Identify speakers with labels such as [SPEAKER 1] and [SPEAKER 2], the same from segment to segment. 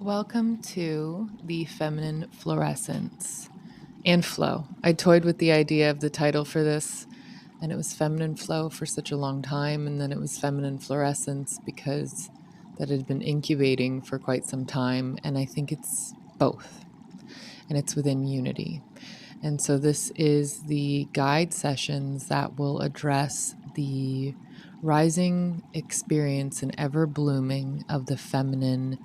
[SPEAKER 1] Welcome to the Feminine Florescence and Flow. I toyed with the idea of the title for this, and it was Feminine Flow for such a long time, and then it was Feminine Florescence because that had been incubating for quite some time, and I think it's both, and it's within unity. And so this is the guide sessions that will address the rising experience and ever blooming of the feminine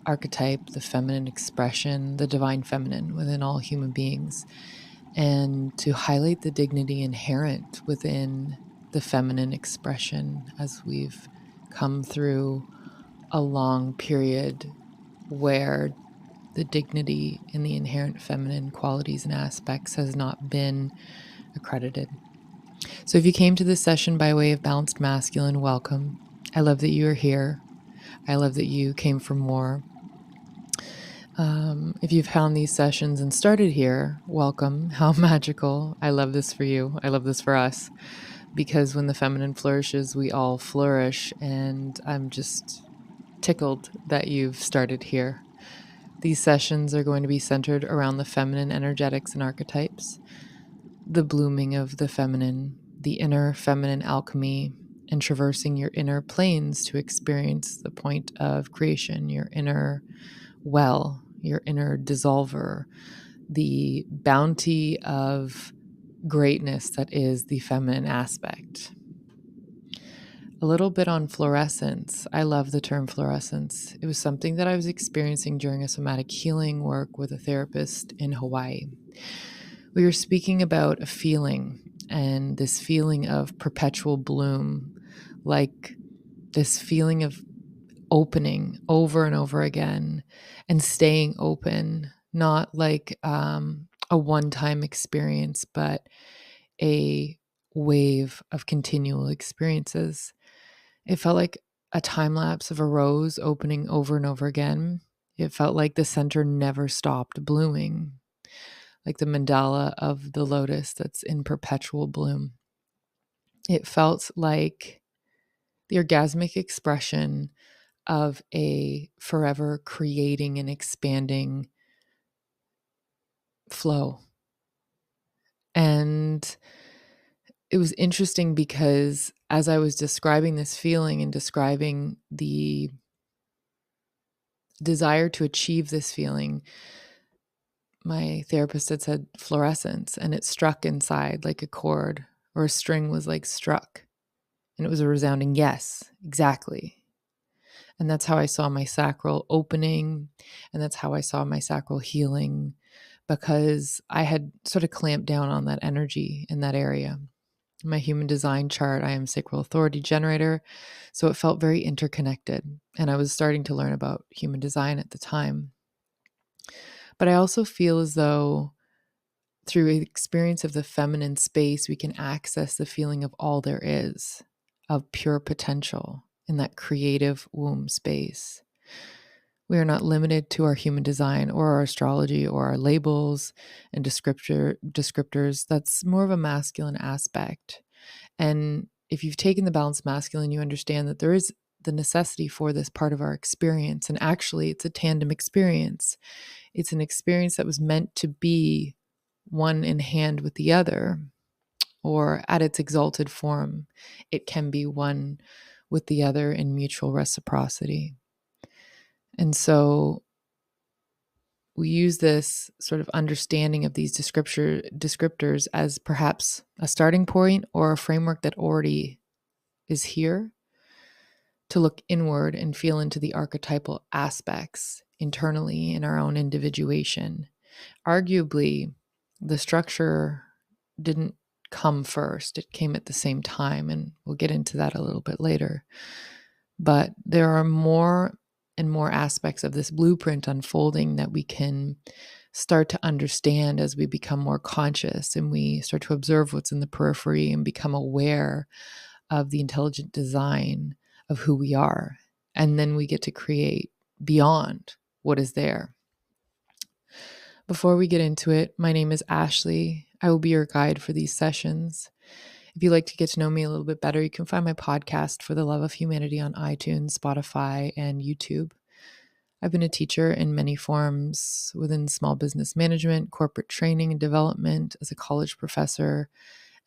[SPEAKER 1] archetype, the feminine expression, the divine feminine within all human beings, and to highlight the dignity inherent within the feminine expression as we've come through a long period where the dignity in the inherent feminine qualities and aspects has not been accredited. So if you came to this session by way of Balanced Masculine, welcome. I love that you are here. I love that you came for more. If you've found these sessions and started here, welcome. How magical. I love this for you. I love this for us because when the feminine flourishes, we all flourish. And I'm just tickled that you've started here. These sessions are going to be centered around the feminine energetics and archetypes, the blooming of the feminine, the inner feminine alchemy, and traversing your inner planes to experience the point of creation, your inner well, your inner dissolver, the bounty of greatness that is the feminine aspect. A little bit on fluorescence. I love the term fluorescence. It was something that I was experiencing during a somatic healing work with a therapist in Hawaii. We were speaking about a feeling, and this feeling of perpetual bloom, like this feeling of opening over and over again and staying open, not like a one-time experience, but a wave of continual experiences. It felt like a time lapse of a rose opening over and over again. It felt like the center never stopped blooming, like the mandala of the lotus that's in perpetual bloom. It felt like the orgasmic expression of a forever creating and expanding flow. And it was interesting because as I was describing this feeling and describing the desire to achieve this feeling, my therapist had said fluorescence, and it struck inside like a chord or a string was like struck. And it was a resounding yes, exactly. And that's how I saw my sacral opening. And that's how I saw my sacral healing, because I had sort of clamped down on that energy in that area. In my human design chart, I am sacral authority generator. So it felt very interconnected. And I was starting to learn about human design at the time. But I also feel as though through the experience of the feminine space, we can access the feeling of all there is, of pure potential in that creative womb space. We are not limited to our human design or our astrology or our labels and descriptors. That's more of a masculine aspect. And if you've taken the balanced masculine, you understand that there is the necessity for this part of our experience. And actually, it's a tandem experience. It's an experience that was meant to be one in hand with the other, or at its exalted form, it can be one with the other in mutual reciprocity. And so we use this sort of understanding of these descriptors as perhaps a starting point or a framework that already is here to look inward and feel into the archetypal aspects internally in our own individuation. Arguably, the structure didn't come first, it came at the same time, and we'll get into that a little bit later. But there are more and more aspects of this blueprint unfolding that we can start to understand as we become more conscious and we start to observe what's in the periphery and become aware of the intelligent design of who we are. And then we get to create beyond what is there. Before we get into it, my name is Ashley. I will be your guide for these sessions. If you'd like to get to know me a little bit better, you can find my podcast For the Love of Humanity on iTunes, Spotify, and YouTube. I've been a teacher in many forms within small business management, corporate training and development, as a college professor,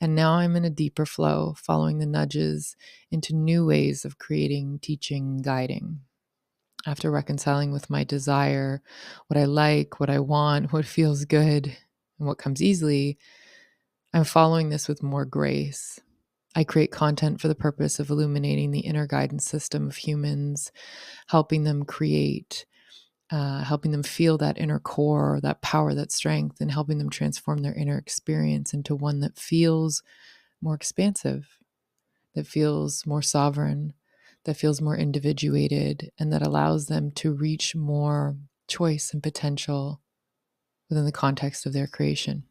[SPEAKER 1] and now I'm in a deeper flow, following the nudges into new ways of creating, teaching, guiding. After reconciling with my desire, what I like, what I want, what feels good, and what comes easily, I'm following this with more grace. I create content for the purpose of illuminating the inner guidance system of humans, helping them create, helping them feel that inner core, that power, that strength, and helping them transform their inner experience into one that feels more expansive, that feels more sovereign, that feels more individuated, and that allows them to reach more choice and potential within the context of their creation.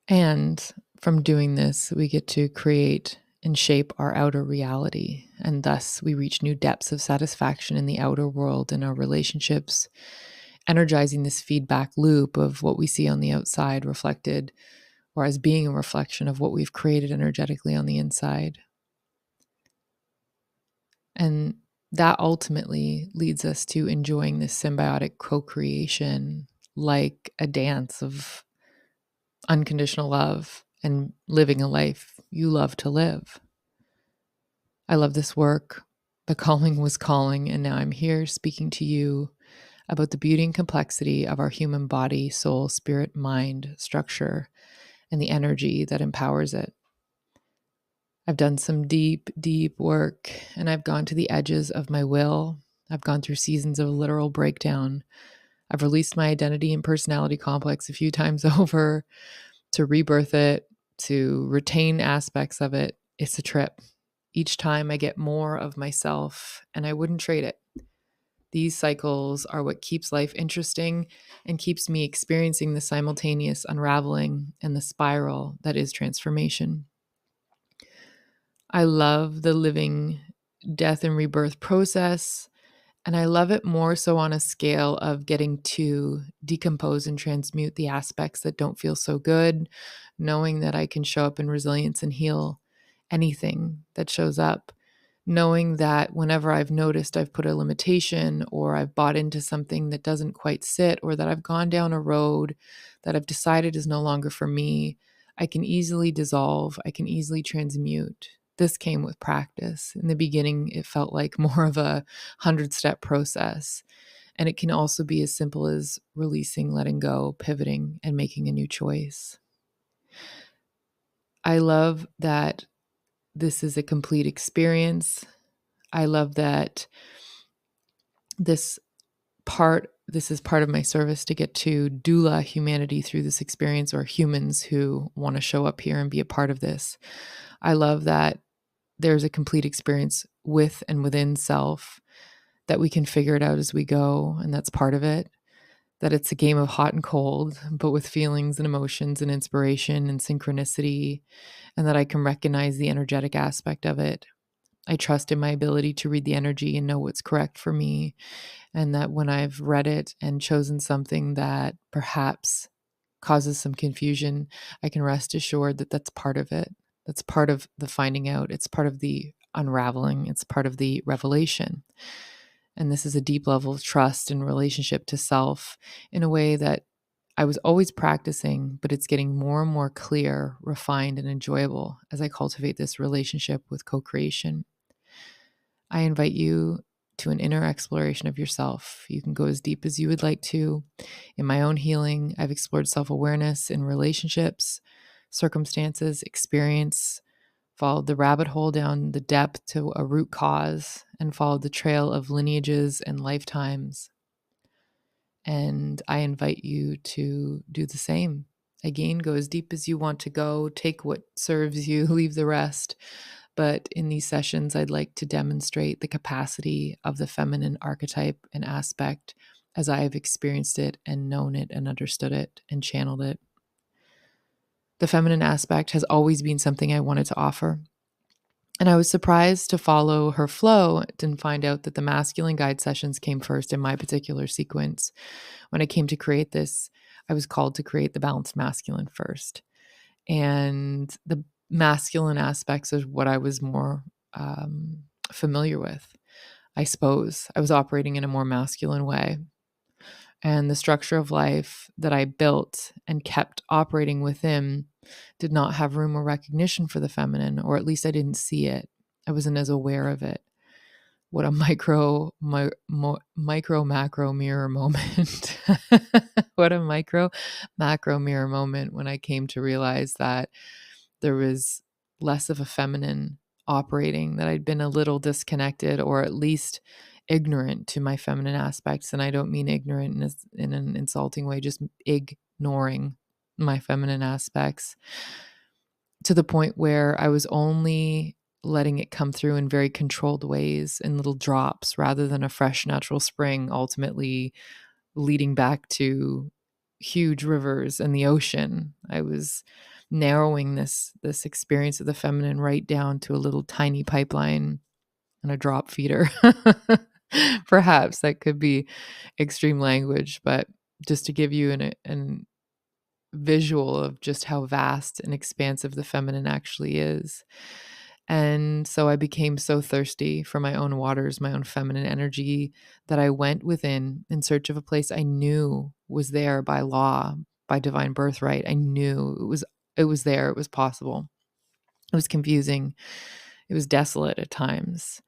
[SPEAKER 1] And from doing this, we get to create and shape our outer reality. And thus, we reach new depths of satisfaction in the outer world and our relationships, energizing this feedback loop of what we see on the outside reflected, or as being a reflection of what we've created energetically on the inside. And that ultimately leads us to enjoying this symbiotic co creation like a dance of unconditional love and living a life you love to live. I love this work. The calling was calling, and now I'm here speaking to you about the beauty and complexity of our human body, soul, spirit, mind, structure, and the energy that empowers it. I've done some deep, deep work, and I've gone to the edges of my will. I've gone through seasons of literal breakdown. I've released my identity and personality complex a few times over to rebirth it, to retain aspects of it. It's a trip. Each time I get more of myself, and I wouldn't trade it. These cycles are what keeps life interesting and keeps me experiencing the simultaneous unraveling and the spiral that is transformation. I love the living death and rebirth process, and I love it more so on a scale of getting to decompose and transmute the aspects that don't feel so good, knowing that I can show up in resilience and heal anything that shows up, knowing that whenever I've noticed I've put a limitation or I've bought into something that doesn't quite sit, or that I've gone down a road that I've decided is no longer for me, I can easily dissolve, I can easily transmute. This came with practice. In the beginning, it felt like more of a 100-step process. And it can also be as simple as releasing, letting go, pivoting, and making a new choice. I love that this is a complete experience. I love that this is part of my service to get to doula humanity through this experience, or humans who want to show up here and be a part of this. I love that there's a complete experience with and within self, that we can figure it out as we go, and that's part of it. That it's a game of hot and cold, but with feelings and emotions and inspiration and synchronicity, and that I can recognize the energetic aspect of it. I trust in my ability to read the energy and know what's correct for me, and that when I've read it and chosen something that perhaps causes some confusion, I can rest assured that that's part of it. That's part of the finding out. It's part of the unraveling. It's part of the revelation. And this is a deep level of trust and relationship to self in a way that I was always practicing, but it's getting more and more clear, refined, and enjoyable as I cultivate this relationship with co-creation. I invite you to an inner exploration of yourself. You can go as deep as you would like to. In my own healing, I've explored self-awareness in relationships, circumstances, experience, followed the rabbit hole down the depth to a root cause, and followed the trail of lineages and lifetimes. And I invite you to do the same. Again, go as deep as you want to go, take what serves you, leave the rest. But in these sessions, I'd like to demonstrate the capacity of the feminine archetype and aspect as I have experienced it and known it and understood it and channeled it. The feminine aspect has always been something I wanted to offer. And I was surprised to follow her flow and find out that the masculine guide sessions came first in my particular sequence. When I came to create this, I was called to create the balanced masculine first. And the masculine aspects is what I was more familiar with. I suppose. I was operating in a more masculine way. And the structure of life that I built and kept operating within did not have room or recognition for the feminine, or at least I didn't see it. I wasn't as aware of it. What a micro macro mirror moment. What a micro macro mirror moment when I came to realize that there was less of a feminine operating, that I'd been a little disconnected or at least ignorant to my feminine aspects. And I don't mean ignorant in an insulting way, just ignoring my feminine aspects to the point where I was only letting it come through in very controlled ways, in little drops, rather than a fresh natural spring, ultimately leading back to huge rivers and the ocean. I was narrowing this experience of the feminine right down to a little tiny pipeline and a drop feeder. Perhaps that could be extreme language, but just to give you an visual of just how vast and expansive the feminine actually is. And so I became so thirsty for my own waters, my own feminine energy, that I went within in search of a place I knew was there by law, by divine birthright. I knew it was there, it was possible. It was confusing. It was desolate at times.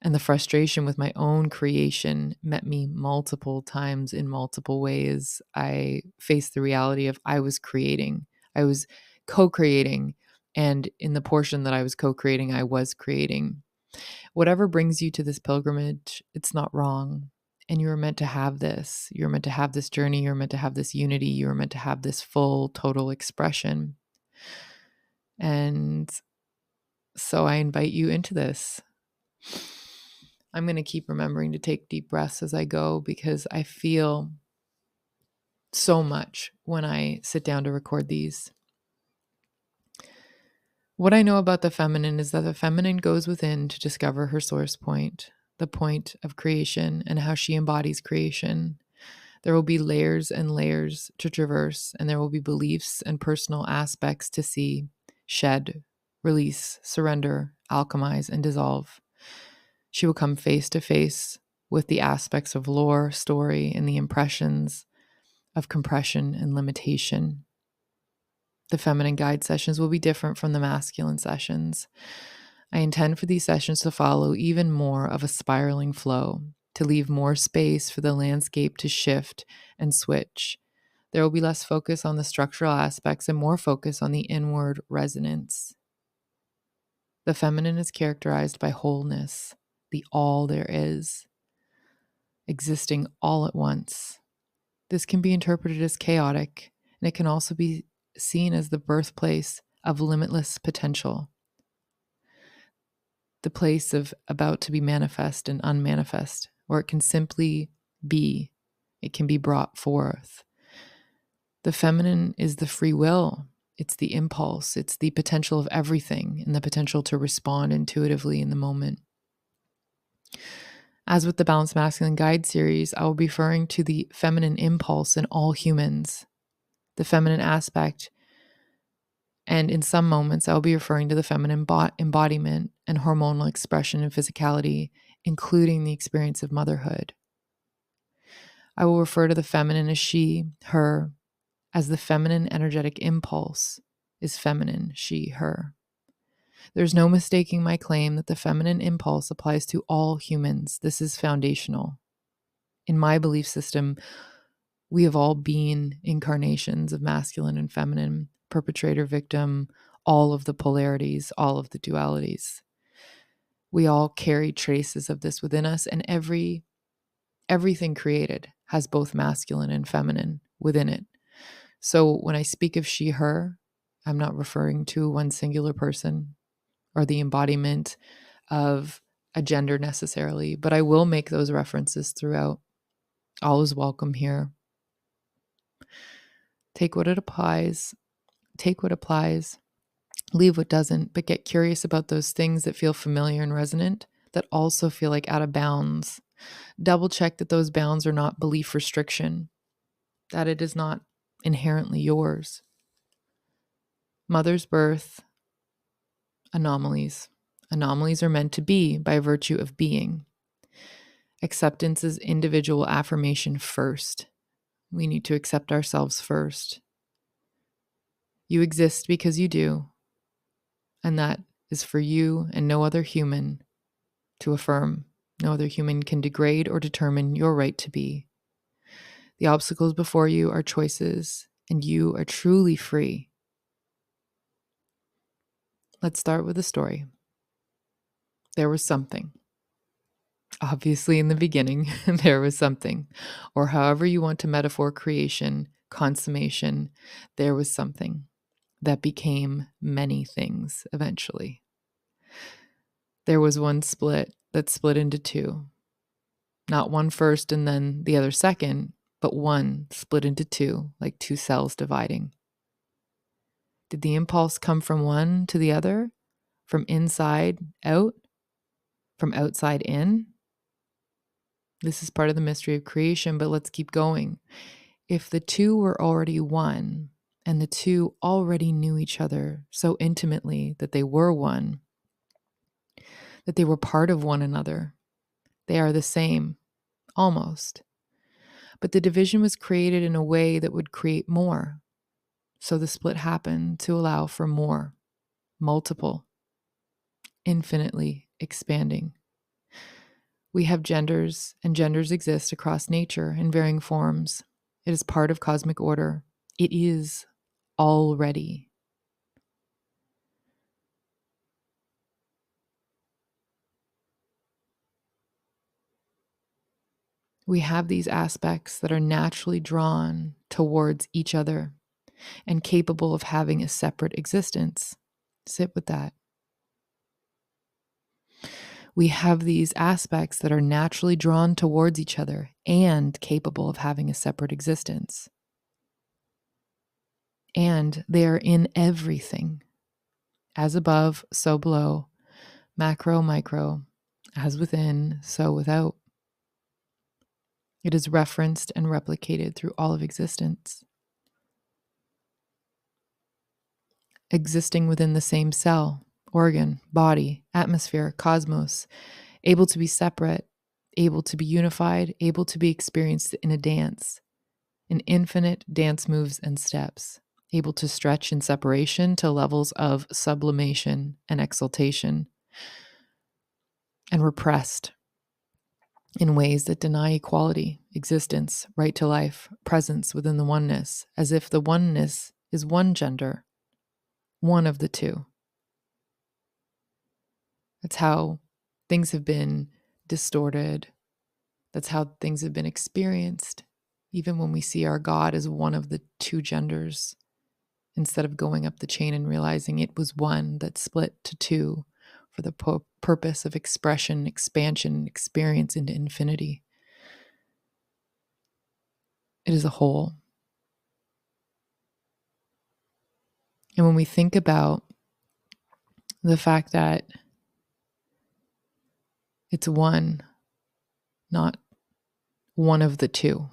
[SPEAKER 1] And the frustration with my own creation met me multiple times in multiple ways. I faced the reality of I was creating, I was co creating. And in the portion that I was co creating, I was creating. Whatever brings you to this pilgrimage, it's not wrong. And you were meant to have this. You're meant to have this journey. You're meant to have this unity. You're meant to have this full, total expression. And so I invite you into this. I'm going to keep remembering to take deep breaths as I go, because I feel so much when I sit down to record these. What I know about the feminine is that the feminine goes within to discover her source point, the point of creation, and how she embodies creation. There will be layers and layers to traverse, and there will be beliefs and personal aspects to see, shed, release, surrender, alchemize, and dissolve. She will come face to face with the aspects of lore, story, and the impressions of compression and limitation. The feminine guide sessions will be different from the masculine sessions. I intend for these sessions to follow even more of a spiraling flow, to leave more space for the landscape to shift and switch. There will be less focus on the structural aspects and more focus on the inward resonance. The feminine is characterized by wholeness, the all there is, existing all at once. This can be interpreted as chaotic, and it can also be seen as the birthplace of limitless potential, the place of about to be manifest and unmanifest, or it can simply be. It can be brought forth. The feminine is the free will. It's the impulse. It's the potential of everything and the potential to respond intuitively in the moment. As with the Balanced Masculine Guide series, I will be referring to the feminine impulse in all humans, the feminine aspect. And in some moments, I'll be referring to the feminine embodiment and hormonal expression and physicality, including the experience of motherhood. I will refer to the feminine as she, her, as the feminine energetic impulse is feminine, she, her. There's no mistaking my claim that the feminine impulse applies to all humans. This is foundational. In my belief system, we have all been incarnations of masculine and feminine, perpetrator, victim, all of the polarities, all of the dualities. We all carry traces of this within us, and everything created has both masculine and feminine within it. So when I speak of she, her, I'm not referring to one singular person or the embodiment of a gender necessarily, but I will make those references throughout. All is welcome here. Take what applies, leave what doesn't, but get curious about those things that feel familiar and resonant, that also feel like out of bounds. Double check that those bounds are not belief restriction, that it is not inherently yours. Mother's birth, anomalies. Anomalies are meant to be by virtue of being. Acceptance is individual affirmation first. We need to accept ourselves first. You exist because you do, and that is for you and no other human to affirm. No other human can degrade or determine your right to be. The obstacles before you are choices, and you are truly free. Let's start with a story. There was something. Obviously, in the beginning, there was something. Or however you want to metaphor creation, consummation, there was something that became many things eventually. There was one split that split into two. Not one first and then the other second, but one split into two, like two cells dividing. Did the impulse come from one to the other? From inside out? From outside in? This is part of the mystery of creation, but let's keep going. If the two were already one, and the two already knew each other so intimately that they were one, that they were part of one another, they are the same, almost. But the division was created in a way that would create more. So the split happened to allow for more, multiple, infinitely expanding. We have genders, and genders exist across nature in varying forms. It is part of cosmic order. It is already. We have these aspects that are naturally drawn towards each other and capable of having a separate existence. Sit with that. We have these aspects that are naturally drawn towards each other and capable of having a separate existence. And they are in everything. As above, so below. Macro, micro. As within, so without. It is referenced and replicated through all of existence. Existing within the same cell, organ, body, atmosphere, cosmos, able to be separate, able to be unified, able to be experienced in a dance, in infinite dance moves and steps, able to stretch in separation to levels of sublimation and exaltation, and repressed in ways that deny equality, existence, right to life, presence within the oneness, as if the oneness is one gender, one of the two. That's how things have been distorted. That's how things have been experienced, even when we see our God as one of the two genders, instead of going up the chain and realizing it was one that split to two for the purpose of expression, expansion, experience into infinity. It is a whole. And when we think about the fact that it's one, not one of the two,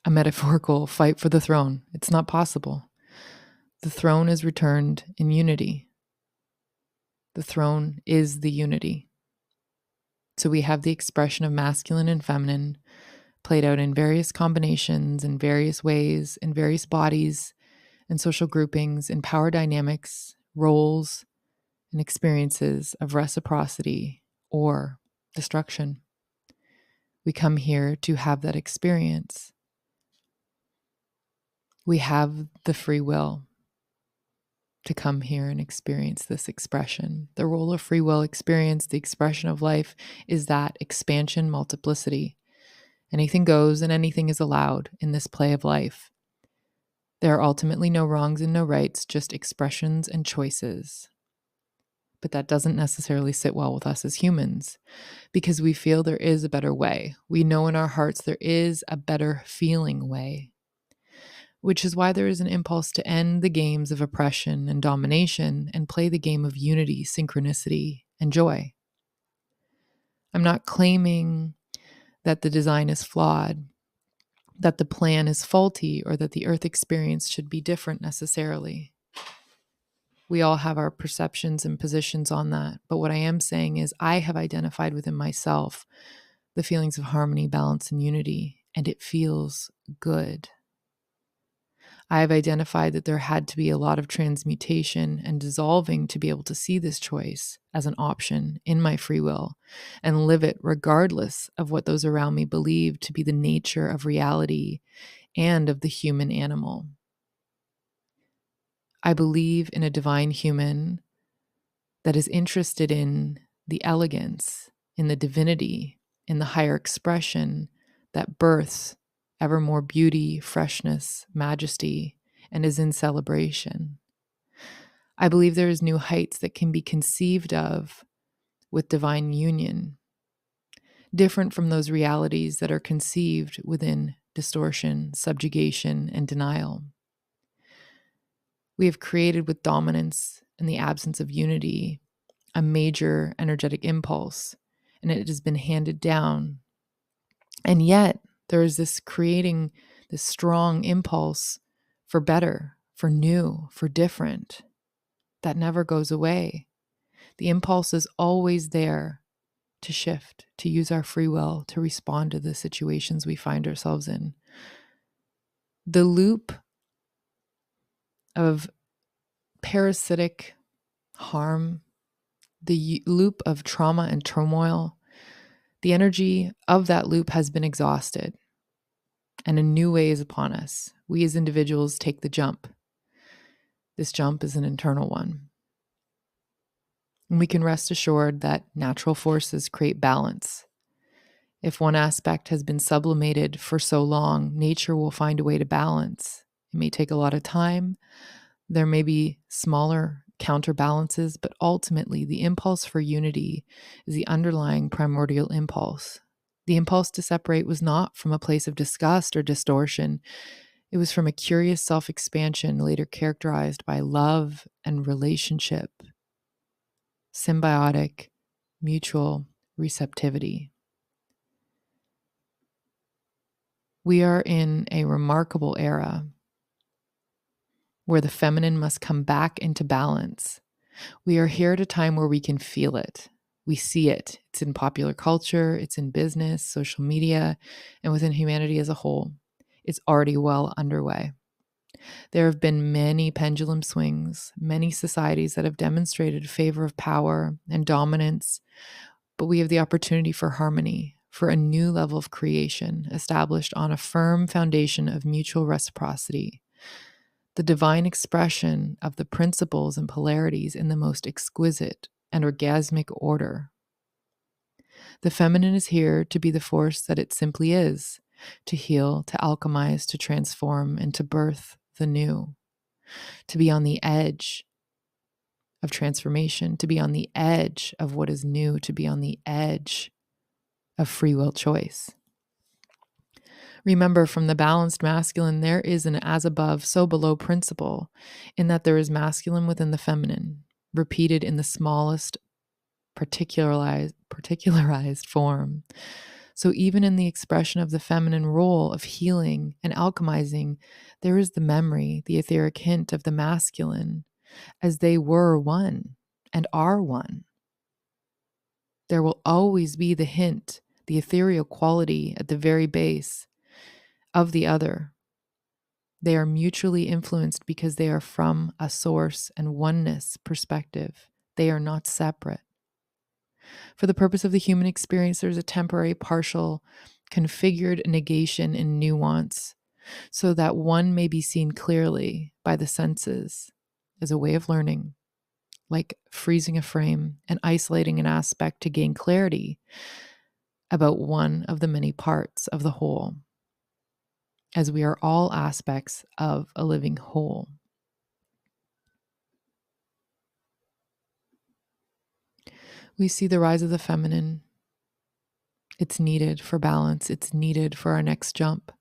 [SPEAKER 1] a metaphorical fight for the throne, it's not possible. The throne is returned in unity. The throne is the unity. So we have the expression of masculine and feminine played out in various combinations, in various ways, in various bodies and social groupings, in power dynamics, roles, and experiences of reciprocity or destruction. We come here to have that experience. We have the free will to come here and experience this expression. The role of free will experience, the expression of life, is that expansion, multiplicity. Anything goes and anything is allowed in this play of life. There are ultimately no wrongs and no rights, just expressions and choices. But that doesn't necessarily sit well with us as humans because we feel there is a better way. We know in our hearts there is a better feeling way, which is why there is an impulse to end the games of oppression and domination and play the game of unity, synchronicity, and joy. I'm not claiming that the design is flawed, that the plan is faulty, or that the earth experience should be different necessarily. We all have our perceptions and positions on that. But what I am saying is I have identified within myself the feelings of harmony, balance, and unity, and it feels good. I have identified that there had to be a lot of transmutation and dissolving to be able to see this choice as an option in my free will and live it regardless of what those around me believe to be the nature of reality and of the human animal. I believe in a divine human that is interested in the elegance, in the divinity, in the higher expression that births ever more beauty, freshness, majesty, and is in celebration. I believe there is new heights that can be conceived of with divine union, different from those realities that are conceived within distortion, subjugation, and denial. We have created with dominance and the absence of unity a major energetic impulse, and it has been handed down. And yet, there is this creating this strong impulse for better, for new, for different that never goes away. The impulse is always there to shift, to use our free will, to respond to the situations we find ourselves in. The loop of parasitic harm, the loop of trauma and turmoil, the energy of that loop has been exhausted, and a new way is upon us. We as individuals take the jump. This jump is an internal one. And we can rest assured that natural forces create balance. If one aspect has been sublimated for so long, nature will find a way to balance. It may take a lot of time. There may be smaller counterbalances, but ultimately the impulse for unity is the underlying primordial impulse. The impulse to separate was not from a place of disgust or distortion. It was from a curious self-expansion later characterized by love and relationship, symbiotic, mutual receptivity. We are in a remarkable era where the feminine must come back into balance. We are here at a time where we can feel it. We see it. It's in popular culture, it's in business, social media, and within humanity as a whole. It's already well underway. There have been many pendulum swings, many societies that have demonstrated a favor of power and dominance, but we have the opportunity for harmony, for a new level of creation established on a firm foundation of mutual reciprocity. The divine expression of the principles and polarities in the most exquisite and orgasmic order. The feminine is here to be the force that it simply is, to heal, to alchemize, to transform, and to birth the new, to be on the edge of transformation, to be on the edge of what is new, to be on the edge of free will choice. Remember, from the balanced masculine, there is an as above, so below principle, in that there is masculine within the feminine, repeated in the smallest particularized form. So even in the expression of the feminine role of healing and alchemizing, there is the memory, the etheric hint of the masculine, as they were one and are one. There will always be the hint, the ethereal quality at the very base of the other. They are mutually influenced because they are from a source and oneness perspective. They are not separate. For the purpose of the human experience, there's a temporary, partial, configured negation and nuance, so that one may be seen clearly by the senses as a way of learning, like freezing a frame and isolating an aspect to gain clarity about one of the many parts of the whole, as we are all aspects of a living whole. We see the rise of the feminine. It's needed for balance. It's needed for our next jump.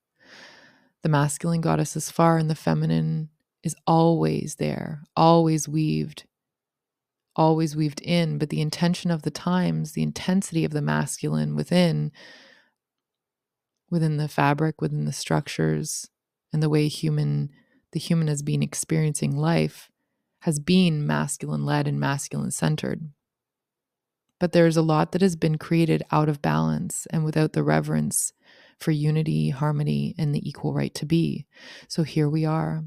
[SPEAKER 1] The masculine got us as far, and the feminine is always there, always weaved in. But the intention of the times, the intensity of the masculine within the fabric, within the structures, and the way the human has been experiencing life has been masculine led and masculine centered. But there's a lot that has been created out of balance and without the reverence for unity, harmony, and the equal right to be. So here we are,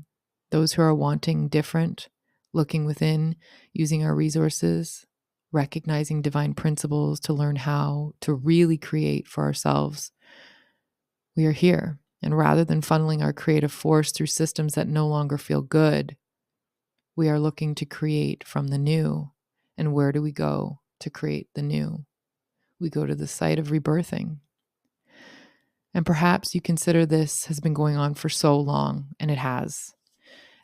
[SPEAKER 1] those who are wanting different, looking within, using our resources, recognizing divine principles to learn how to really create for ourselves. We are here. And rather than funneling our creative force through systems that no longer feel good, we are looking to create from the new. And where do we go to create the new? We go to the site of rebirthing. And perhaps you consider this has been going on for so long, and it has.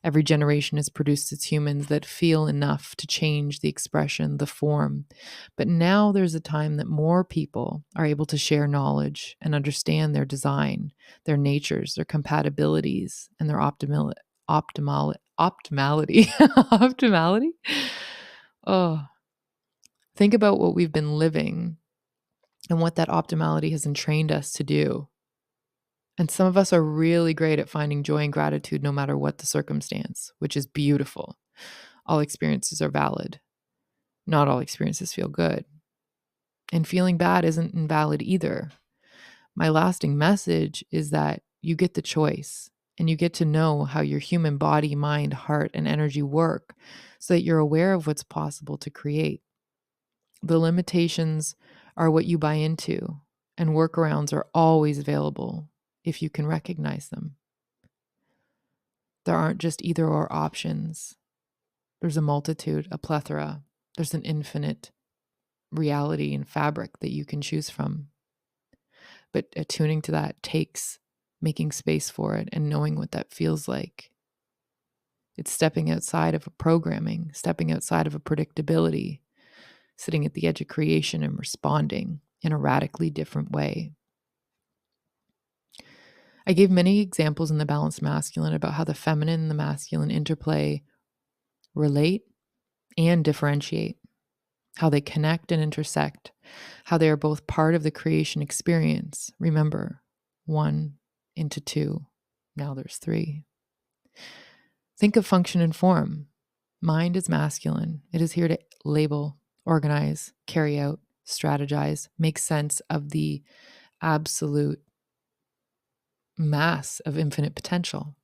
[SPEAKER 1] Every generation has produced its humans that feel enough to change the expression, the form. But now there's a time that more people are able to share knowledge and understand their design, their natures, their compatibilities, and their optimality. Optimality? Oh, think about what we've been living and what that optimality has entrained us to do. And some of us are really great at finding joy and gratitude no matter what the circumstance, which is beautiful. All experiences are valid. Not all experiences feel good. And feeling bad isn't invalid either. My lasting message is that you get the choice and you get to know how your human body, mind, heart, and energy work so that you're aware of what's possible to create. The limitations are what you buy into, and workarounds are always available if you can recognize them. There aren't just either or options. There's a multitude, a plethora. There's an infinite reality and fabric that you can choose from. But attuning to that takes making space for it and knowing what that feels like. It's stepping outside of a programming, stepping outside of a predictability, sitting at the edge of creation and responding in a radically different way. I gave many examples in the Balanced Masculine about how the feminine and the masculine interplay, relate, and differentiate, how they connect and intersect, how they are both part of the creation experience. Remember, 1 into 2, now there's 3. Think of function and form. Mind is masculine. It is here to label, organize, carry out, strategize, make sense of the absolute mass of infinite potential.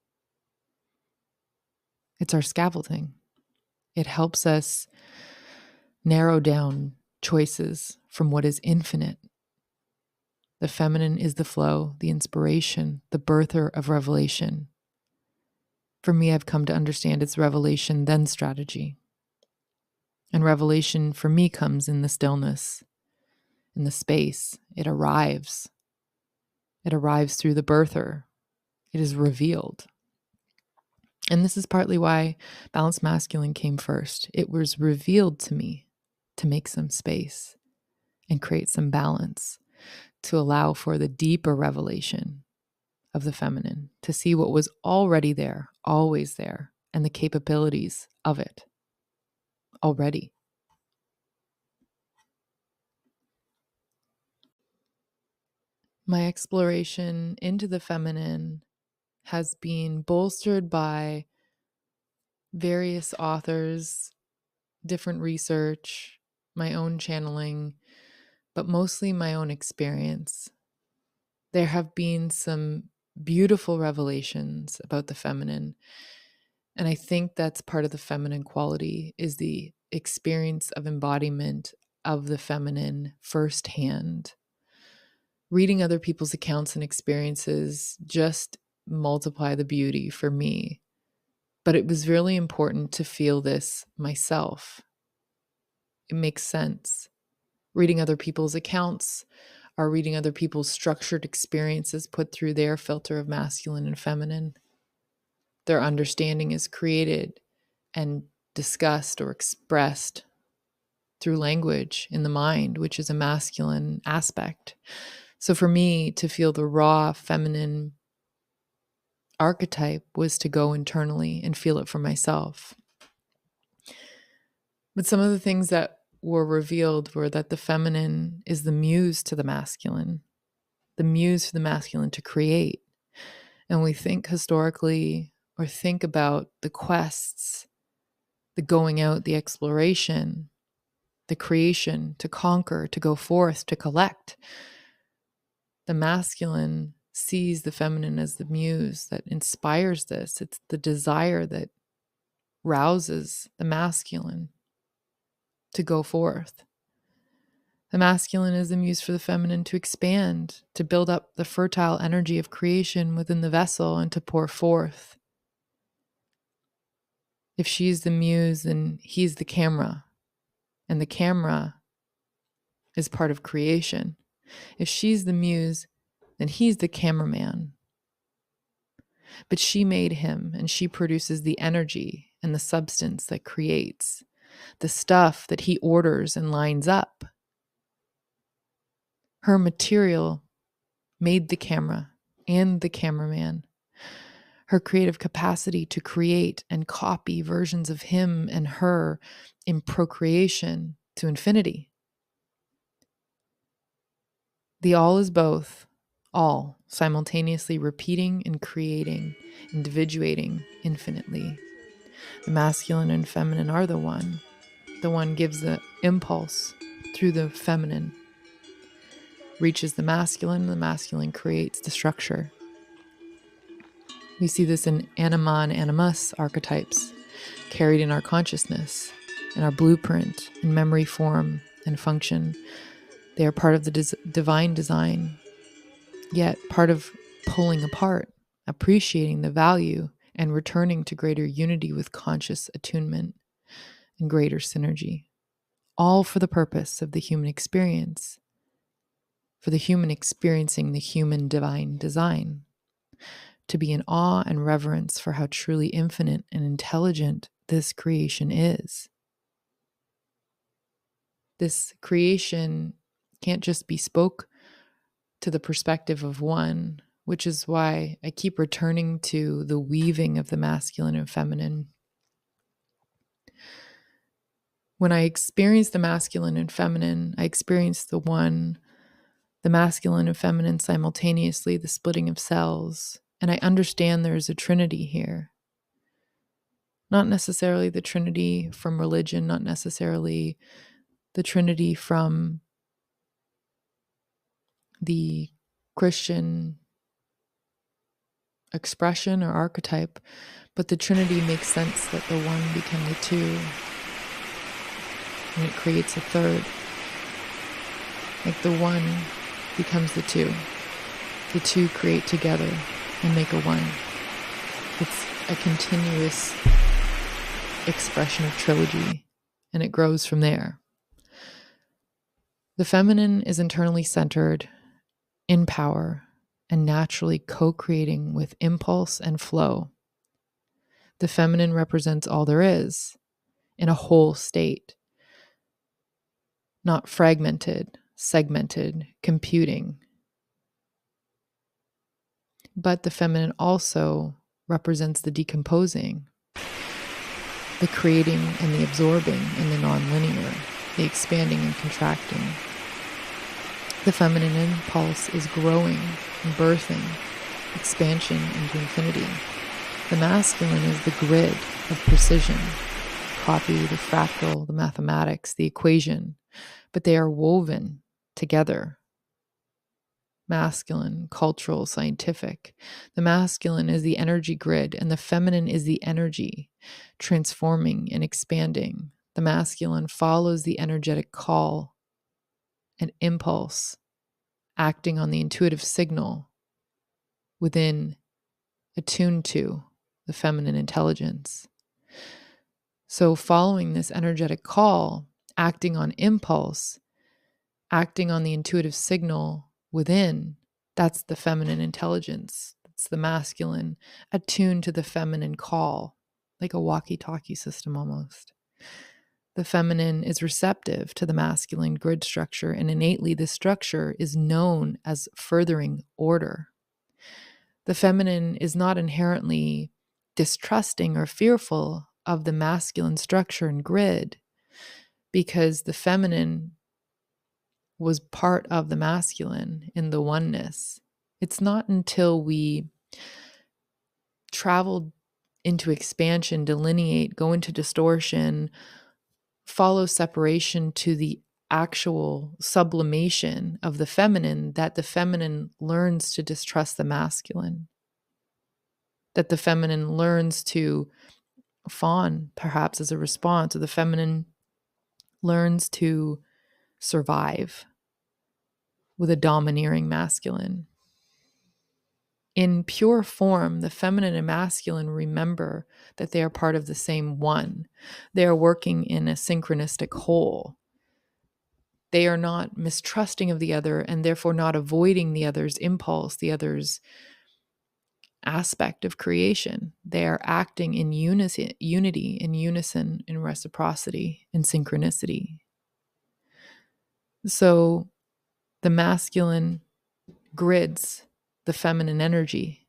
[SPEAKER 1] It's our scaffolding. It helps us narrow down choices from what is infinite. The feminine is the flow, the inspiration, the birther of revelation. For me, I've come to understand it's revelation, then strategy. And revelation for me comes in the stillness, in the space. It arrives. It arrives through the birther. It is revealed. And this is partly why Balanced Masculine came first. It was revealed to me to make some space and create some balance, to allow for the deeper revelation of the feminine, to see what was already there, always there, and the capabilities of it already. My exploration into the feminine has been bolstered by various authors, different research, my own channeling, but mostly my own experience. There have been some beautiful revelations about the feminine. And I think that's part of the feminine quality is the experience of embodiment of the feminine firsthand. Reading other people's accounts and experiences just multiply the beauty for me. But it was really important to feel this myself. It makes sense. Reading other people's accounts or reading other people's structured experiences put through their filter of masculine and feminine. Their understanding is created and discussed or expressed through language in the mind, which is a masculine aspect. So for me to feel the raw feminine archetype was to go internally and feel it for myself. But some of the things that were revealed were that the feminine is the muse to the masculine to create. And we think historically or think about the quests, the going out, the exploration. the creation, to conquer, to go forth, to collect. The masculine sees the feminine as the muse that inspires this. It's the desire that rouses the masculine to go forth. The masculine is the muse for the feminine to expand, to build up the fertile energy of creation within the vessel and to pour forth. If she's the muse, then he's the camera, and the camera is part of creation. If she's the muse, then he's the cameraman. But she made him, and she produces the energy and the substance that creates the stuff that he orders and lines up. Her material made the camera and the cameraman. Her creative capacity to create and copy versions of him and her in procreation to infinity. The all is both, all simultaneously repeating and creating, individuating infinitely. The masculine and feminine are the one. The one gives the impulse through the feminine, reaches the masculine creates the structure. We see this in anima and animus archetypes, carried in our consciousness, in our blueprint, in memory, form, and function. They are part of the divine design, yet part of pulling apart, appreciating the value, and returning to greater unity with conscious attunement and greater synergy. All for the purpose of the human experience, for the human experiencing the human divine design, to be in awe and reverence for how truly infinite and intelligent this creation is. This creation can't just be spoke to the perspective of one, which is why I keep returning to the weaving of the masculine and feminine. When I experience the masculine and feminine, I experience the one, the masculine and feminine simultaneously, the splitting of cells, and I understand there is a trinity here. Not necessarily the trinity from religion, not necessarily the trinity from the Christian expression or archetype, but the trinity makes sense that the one become the two, and it creates a third. Like the one becomes the two create together and make a one. It's a continuous expression of trilogy, and it grows from there. The feminine is internally centered, in power, and naturally co-creating with impulse and flow. The feminine represents all there is in a whole state, not fragmented, segmented, computing. But the feminine also represents the decomposing, the creating and the absorbing and the nonlinear, the expanding and contracting. The feminine impulse is growing and birthing, expansion into infinity. The masculine is the grid of precision, copy, the fractal, the mathematics, the equation, but they are woven together. Masculine, cultural, scientific. The masculine is the energy grid, and the feminine is the energy, transforming and expanding. The masculine follows the energetic call and impulse, acting on the intuitive signal within, attuned to the feminine intelligence. So following this energetic call, acting on impulse, acting on the intuitive signal within, that's the feminine intelligence. It's the masculine attuned to the feminine call, like a walkie-talkie system almost. The feminine is receptive to the masculine grid structure, and innately this structure is known as furthering order. The feminine is not inherently distrusting or fearful of the masculine structure and grid, because the feminine was part of the masculine in the oneness. It's not until we travel into expansion, delineate, go into distortion, follow separation to the actual sublimation of the feminine, that the feminine learns to distrust the masculine, that the feminine learns to fawn, perhaps as a response, or the feminine learns to survive with a domineering masculine. In pure form, the feminine and masculine remember that they are part of the same one. They are working in a synchronistic whole. They are not mistrusting of the other and therefore not avoiding the other's impulse, the other's aspect of creation. They are acting in unity, in unison, in reciprocity, in synchronicity. So the masculine grids the feminine energy.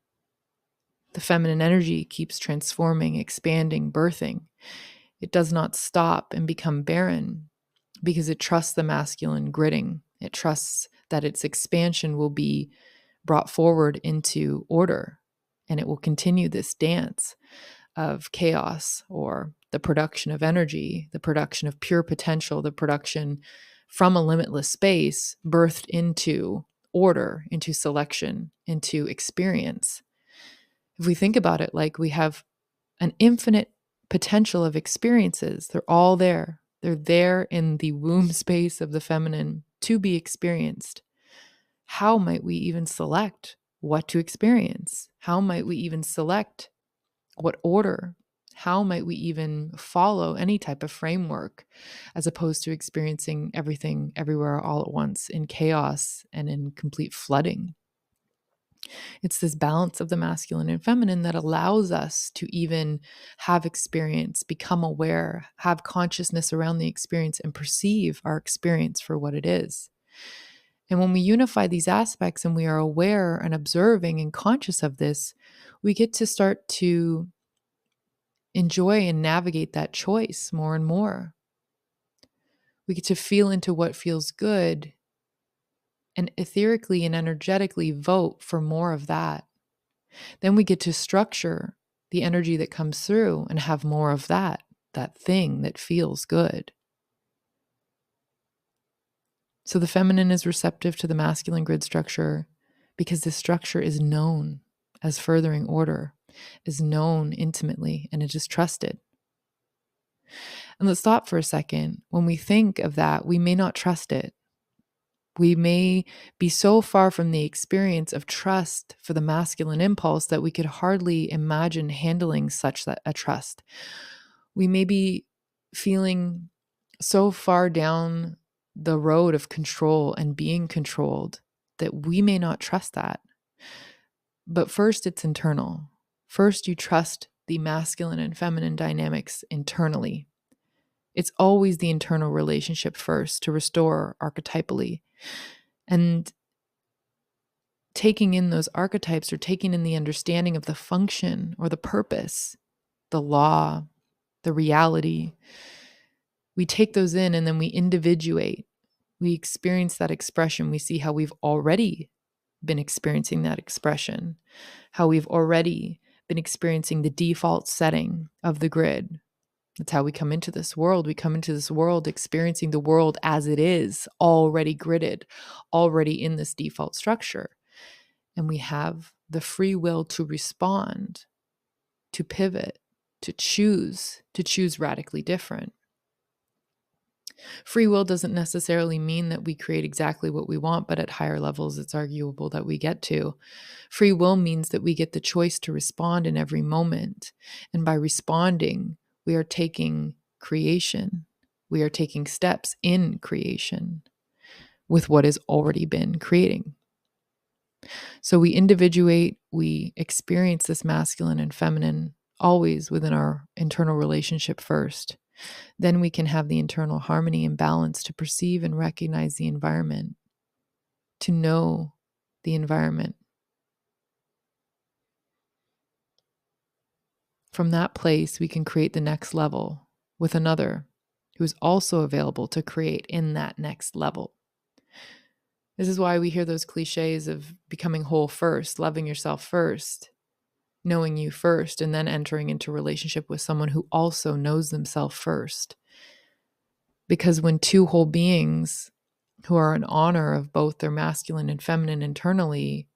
[SPEAKER 1] The feminine energy keeps transforming, expanding, birthing. It does not stop and become barren because it trusts the masculine gridding. It trusts that its expansion will be brought forward into order, and it will continue this dance of chaos, or the production of energy, the production of pure potential, the production from a limitless space birthed into order, into selection, into experience. If we think about it, like we have an infinite potential of experiences, they're all there. They're there in the womb space of the feminine to be experienced. How might we even select what to experience? How might we even select what order? How might we even follow any type of framework, as opposed to experiencing everything everywhere all at once in chaos and in complete flooding? It's this balance of the masculine and feminine that allows us to even have experience, become aware, have consciousness around the experience, and perceive our experience for what it is. And when we unify these aspects and we are aware and observing and conscious of this, we get to start to enjoy and navigate that choice more and more. We get to feel into what feels good and etherically and energetically vote for more of that. Then we get to structure the energy that comes through and have more of that thing that feels good. So the feminine is receptive to the masculine grid structure because this structure is known as furthering order, is known intimately, and it is trusted. And let's stop for a second. When we think of that, we may not trust it. We may be so far from the experience of trust for the masculine impulse that we could hardly imagine handling such a trust. We may be feeling so far down the road of control and being controlled that we may not trust that. But first, it's internal. First, you trust the masculine and feminine dynamics internally. It's always the internal relationship first to restore archetypally. And taking in those archetypes, or taking in the understanding of the function or the purpose, the law, the reality, we take those in and then we individuate. We experience that expression. We see how we've already been experiencing that expression, how we've already been experiencing the default setting of the grid. That's how we come into this world. We come into this world experiencing the world as it is, already gridded, already in this default structure. And we have the free will to respond, to pivot, to choose radically different. Free will doesn't necessarily mean that we create exactly what we want, but at higher levels, it's arguable that we get to. Free will means that we get the choice to respond in every moment. And by responding, we are taking creation. We are taking steps in creation with what has already been creating. So we individuate, we experience this masculine and feminine always within our internal relationship first. Then we can have the internal harmony and balance to perceive and recognize the environment, to know the environment. From that place, we can create the next level with another who is also available to create in that next level. This is why we hear those cliches of becoming whole first, loving yourself first, knowing you first, and then entering into relationship with someone who also knows themselves first. Because when two whole beings who are in honor of both their masculine and feminine internally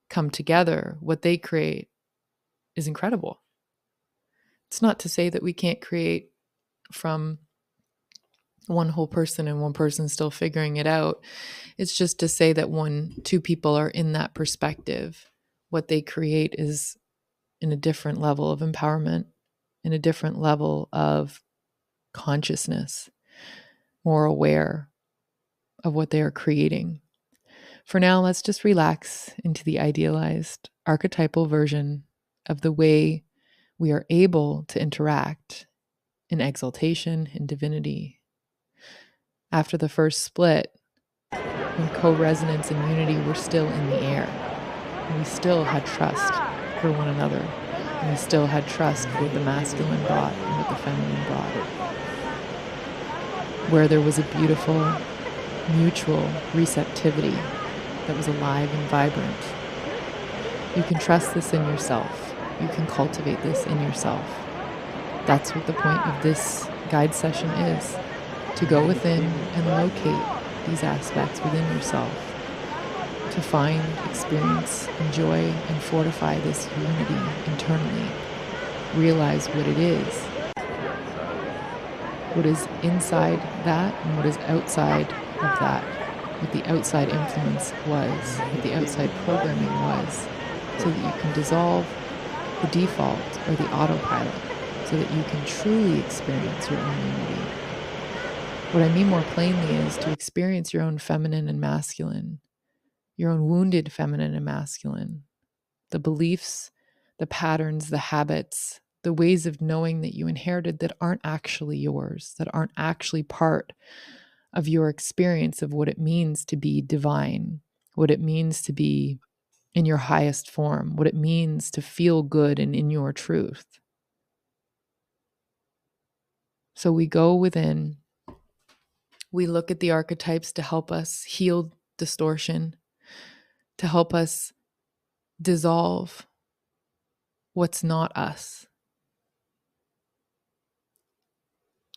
[SPEAKER 1] come together, what they create is incredible. It's not to say that we can't create from one whole person and one person still figuring it out. It's just to say that when two people are in that perspective, what they create is in a different level of empowerment, in a different level of consciousness, more aware of what they are creating. For now, let's just relax into the idealized archetypal version of the way we are able to interact in exaltation and divinity. After the first split, when co-resonance and unity were still in the air, and we still had trust for one another, and we still had trust for what the masculine brought and what the feminine brought, where there was a beautiful mutual receptivity that was alive and vibrant. You can trust this in yourself. You can cultivate this in yourself. That's what the point of this guide session is, to go within and locate these aspects within yourself, to find, experience, enjoy, and fortify this unity internally. Realize what it is inside that and what is outside of that, what the outside influence was, what the outside programming was, so that you can dissolve the default or the autopilot, so that you can truly experience your own unity. What I mean more plainly is to experience your own feminine and masculine, your own wounded feminine and masculine, the beliefs, the patterns, the habits, the ways of knowing that you inherited that aren't actually yours, that aren't actually part of your experience of what it means to be divine, what it means to be in your highest form, what it means to feel good and in your truth. So we go within, we look at the archetypes to help us heal distortion, to help us dissolve what's not us,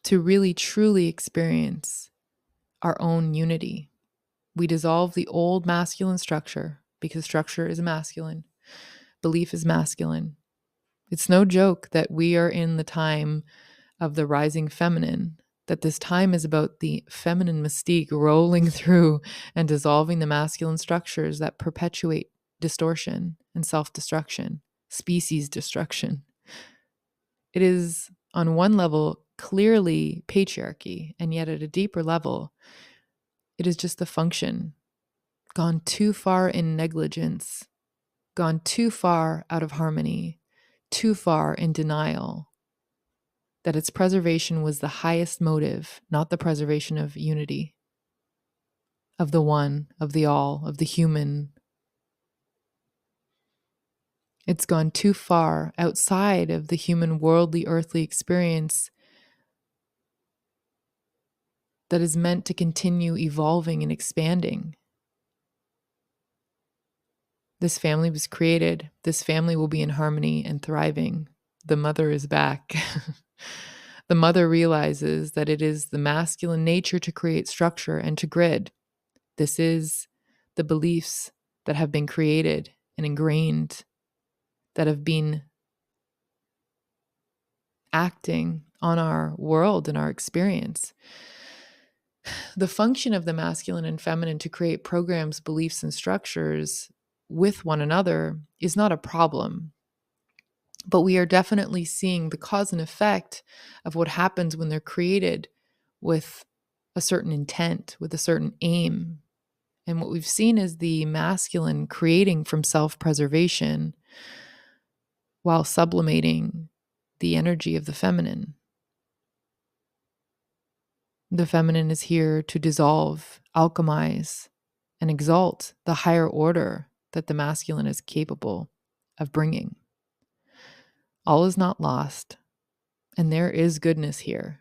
[SPEAKER 1] to really truly experience our own unity. We dissolve the old masculine structure, because structure is masculine, belief is masculine. It's no joke that we are in the time of the rising feminine, that this time is about the feminine mystique rolling through and dissolving the masculine structures that perpetuate distortion and self-destruction, species destruction. It is, on one level, clearly patriarchy, and yet at a deeper level, it is just the function, gone too far in negligence, gone too far out of harmony, too far in denial, that its preservation was the highest motive, not the preservation of unity, of the one, of the all, of the human. It's gone too far outside of the human worldly earthly experience that is meant to continue evolving and expanding. This family was created. This family will be in harmony and thriving. The mother is back. The mother realizes that it is the masculine nature to create structure and to grid. This is the beliefs that have been created and ingrained, that have been acting on our world and our experience. The function of the masculine and feminine to create programs, beliefs, and structures with one another is not a problem. But we are definitely seeing the cause and effect of what happens when they're created with a certain intent, with a certain aim. And what we've seen is the masculine creating from self-preservation while sublimating the energy of the feminine. The feminine is here to dissolve, alchemize, and exalt the higher order that the masculine is capable of bringing. All is not lost, and there is goodness here.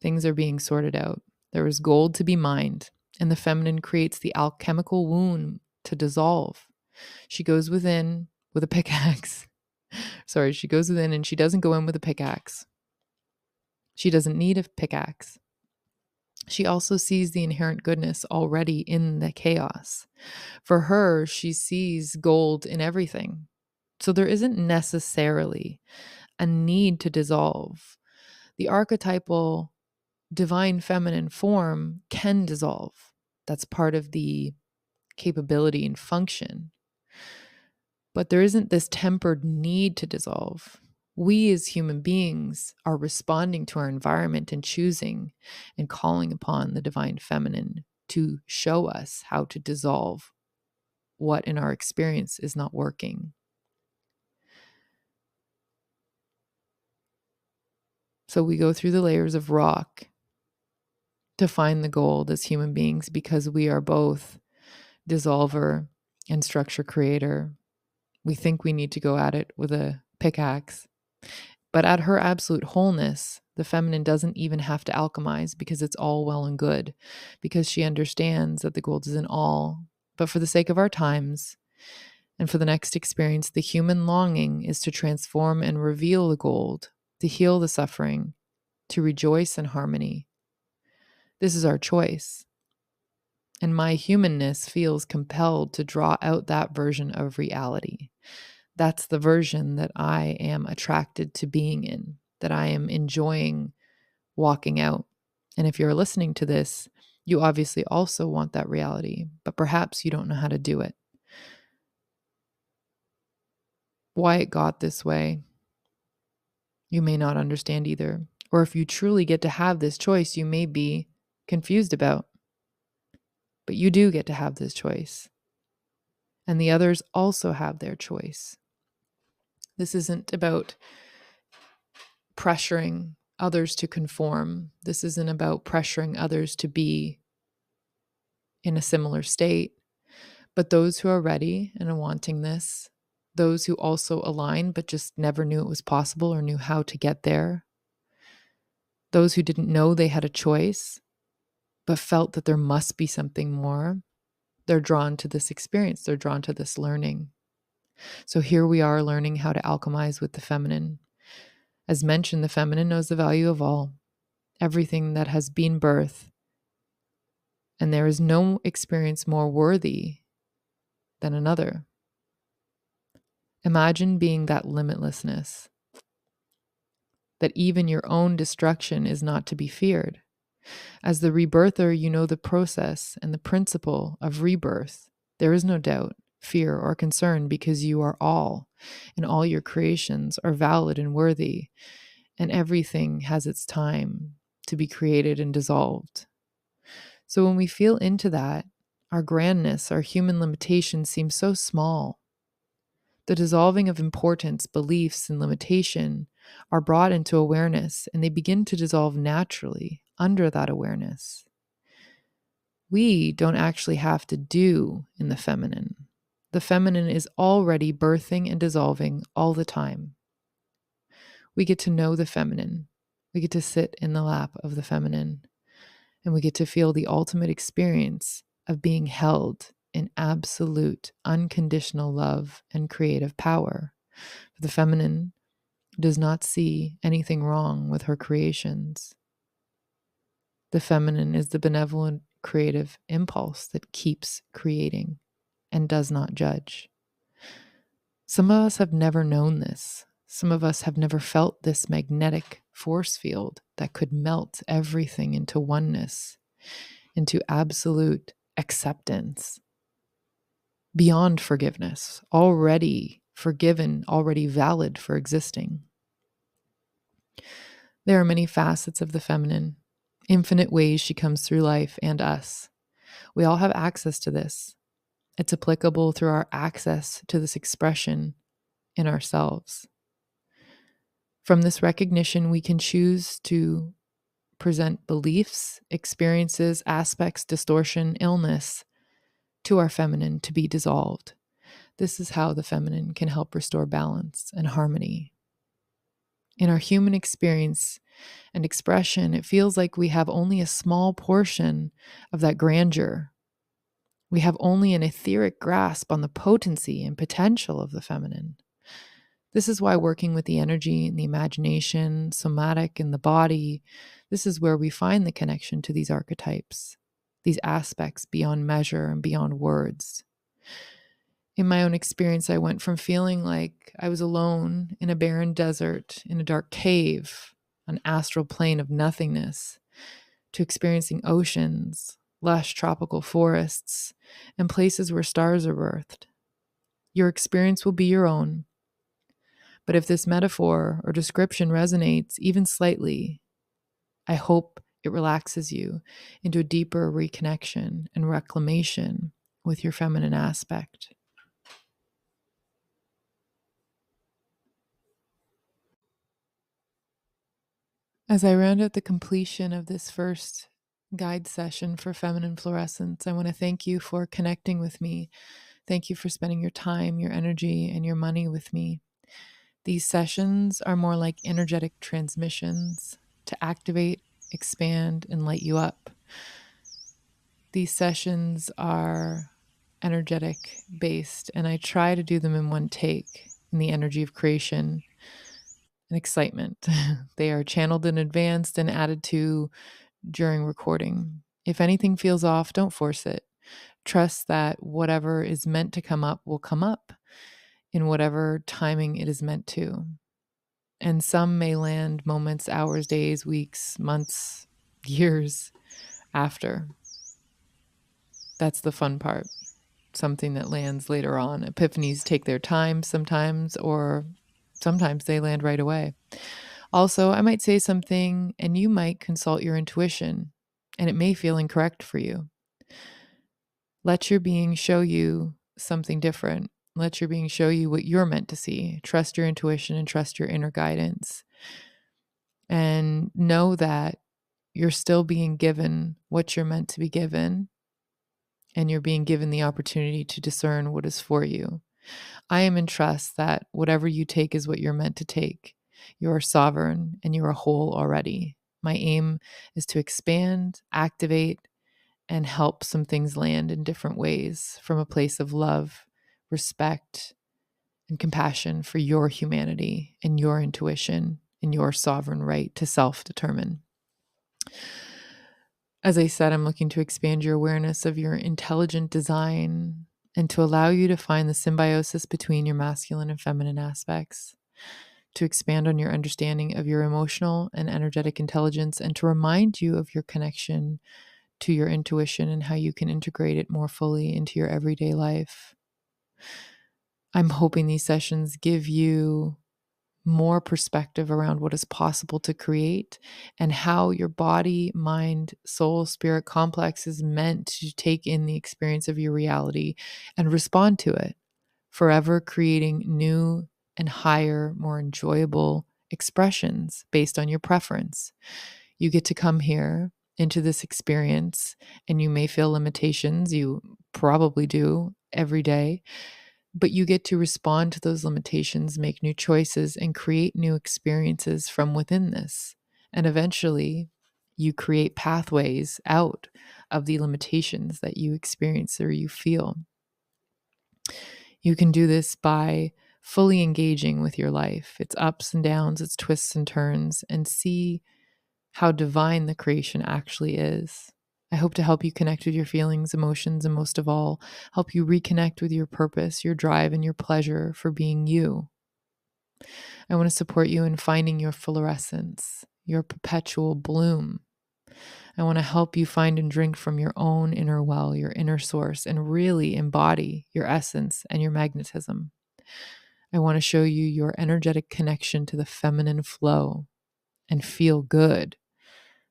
[SPEAKER 1] Things are being sorted out. There is gold to be mined, and the feminine creates the alchemical wound to dissolve. She goes within with a pickaxe. She goes within and she doesn't go in with a pickaxe. She doesn't need a pickaxe. She also sees the inherent goodness already in the chaos. For her, she sees gold in everything. So there isn't necessarily a need to dissolve. The archetypal divine feminine form can dissolve. That's part of the capability and function. But there isn't this tempered need to dissolve. We as human beings are responding to our environment and choosing and calling upon the divine feminine to show us how to dissolve what in our experience is not working. So we go through the layers of rock to find the gold as human beings because we are both dissolver and structure creator. We think we need to go at it with a pickaxe. But at her absolute wholeness, the feminine doesn't even have to alchemize because it's all well and good, because she understands that the gold is in all. But for the sake of our times and for the next experience, the human longing is to transform and reveal the gold, to heal the suffering, to rejoice in harmony. This is our choice. And my humanness feels compelled to draw out that version of reality. That's the version that I am attracted to being in, that I am enjoying walking out. And if you're listening to this, you obviously also want that reality, but perhaps you don't know how to do it. Why it got this way, you may not understand either. Or if you truly get to have this choice, you may be confused about. But you do get to have this choice. And the others also have their choice. This isn't about pressuring others to conform. This isn't about pressuring others to be in a similar state. But those who are ready and are wanting this, those who also align but just never knew it was possible or knew how to get there, those who didn't know they had a choice but felt that there must be something more, they're drawn to this experience. They're drawn to this learning. So here we are learning how to alchemize with the feminine. As mentioned, the feminine knows the value of all, everything that has been birth. And there is no experience more worthy than another. Imagine being that limitlessness, that even your own destruction is not to be feared. As the rebirther, you know the process and the principle of rebirth. There is no doubt, fear, or concern because you are all, and all your creations are valid and worthy, and everything has its time to be created and dissolved. So when we feel into that, our grandness, our human limitations seem so small. The dissolving of importance, beliefs, and limitation are brought into awareness, and they begin to dissolve naturally under that awareness. We don't actually have to do in the feminine. The feminine is already birthing and dissolving all the time. We get to know the feminine. We get to sit in the lap of the feminine, and we get to feel the ultimate experience of being held in absolute, unconditional love and creative power. The feminine does not see anything wrong with her creations. The feminine is the benevolent, creative impulse that keeps creating and does not judge. Some of us have never known this. Some of us have never felt this magnetic force field that could melt everything into oneness, into absolute acceptance, beyond forgiveness, already forgiven, already valid for existing. There are many facets of the feminine, infinite ways she comes through life and us. We all have access to this. It's applicable through our access to this expression in ourselves. From this recognition, we can choose to present beliefs, experiences, aspects, distortion, illness to our feminine to be dissolved. This is how the feminine can help restore balance and harmony. In our human experience and expression, it feels like we have only a small portion of that grandeur. We have only an etheric grasp on the potency and potential of the feminine. This is why working with the energy and the imagination, somatic and the body, this is where we find the connection to these archetypes, these aspects beyond measure and beyond words. In my own experience, I went from feeling like I was alone in a barren desert, in a dark cave, an astral plane of nothingness, to experiencing oceans, lush tropical forests, and places where stars are birthed. Your experience will be your own. But if this metaphor or description resonates even slightly, I hope it relaxes you into a deeper reconnection and reclamation with your feminine aspect. As I round out the completion of this first guide session for feminine fluorescence, I want to thank you for connecting with me. Thank you for spending your time, your energy, and your money with me. These sessions are more like energetic transmissions to activate, expand, and light you up. These sessions are energetic based, and I try to do them in one take in the energy of creation and excitement. They are channeled in advance and added to during recording. If anything feels off, don't force it. Trust that whatever is meant to come up will come up in whatever timing it is meant to. And some may land moments, hours, days, weeks, months, years after. That's the fun part. Something that lands later on. Epiphanies take their time sometimes, or sometimes they land right away. Also, I might say something and you might consult your intuition, and it may feel incorrect for you. Let your being show you something different. Let your being show you what you're meant to see. Trust your intuition and trust your inner guidance. And know that you're still being given what you're meant to be given, and you're being given the opportunity to discern what is for you. I am in trust that whatever you take is what you're meant to take. You are sovereign and you are whole already. My aim is to expand, activate, and help some things land in different ways from a place of love, respect, and compassion for your humanity and your intuition and your sovereign right to self-determine. As I said, I'm looking to expand your awareness of your intelligent design and to allow you to find the symbiosis between your masculine and feminine aspects, to expand on your understanding of your emotional and energetic intelligence, and to remind you of your connection to your intuition and how you can integrate it more fully into your everyday life. I'm hoping these sessions give you more perspective around what is possible to create and how your body, mind, soul, spirit complex is meant to take in the experience of your reality and respond to it, forever creating new and higher, more enjoyable expressions based on your preference. You get to come here into this experience and you may feel limitations. You probably do every day. But you get to respond to those limitations, make new choices, and create new experiences from within this. And eventually, you create pathways out of the limitations that you experience or you feel. You can do this by fully engaging with your life, its ups and downs, its twists and turns, and see how divine the creation actually is. I hope to help you connect with your feelings, emotions, and most of all, help you reconnect with your purpose, your drive, and your pleasure for being you. I want to support you in finding your fluorescence, your perpetual bloom. I want to help you find and drink from your own inner well, your inner source, and really embody your essence and your magnetism. I want to show you your energetic connection to the feminine flow and feel good.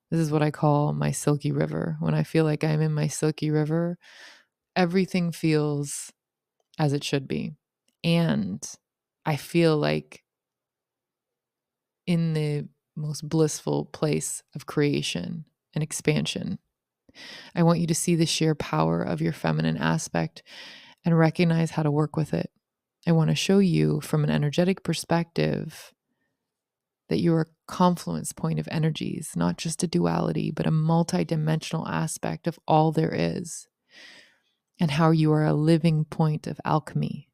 [SPEAKER 1] This is what I call my silky river. When I feel like I'm in my silky river, everything feels as it should be. And I feel like in the most blissful place of creation and expansion. I want you to see the sheer power of your feminine aspect and recognize how to work with it. I want to show you from an energetic perspective that you're a confluence point of energies, not just a duality, but a multidimensional aspect of all there is, and how you are a living point of alchemy.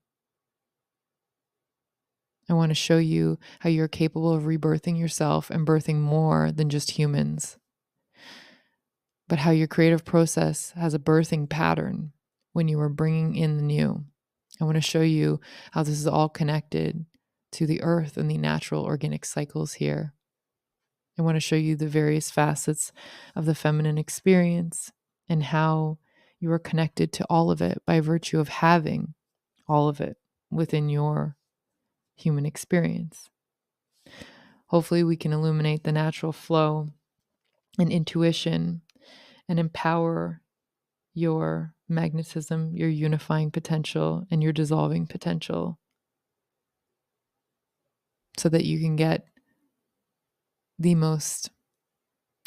[SPEAKER 1] I want to show you how you're capable of rebirthing yourself and birthing more than just humans, but how your creative process has a birthing pattern when you are bringing in the new. I want to show you how this is all connected to the earth and the natural organic cycles here. I want to show you the various facets of the feminine experience and how you are connected to all of it by virtue of having all of it within your human experience. Hopefully, we can illuminate the natural flow and intuition and empower your magnetism, your unifying potential, and your dissolving potential so that you can get the most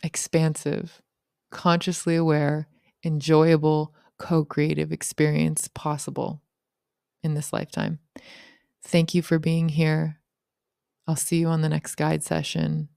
[SPEAKER 1] expansive, consciously aware, enjoyable, co-creative experience possible in this lifetime. Thank you for being here. I'll see you on the next guide session.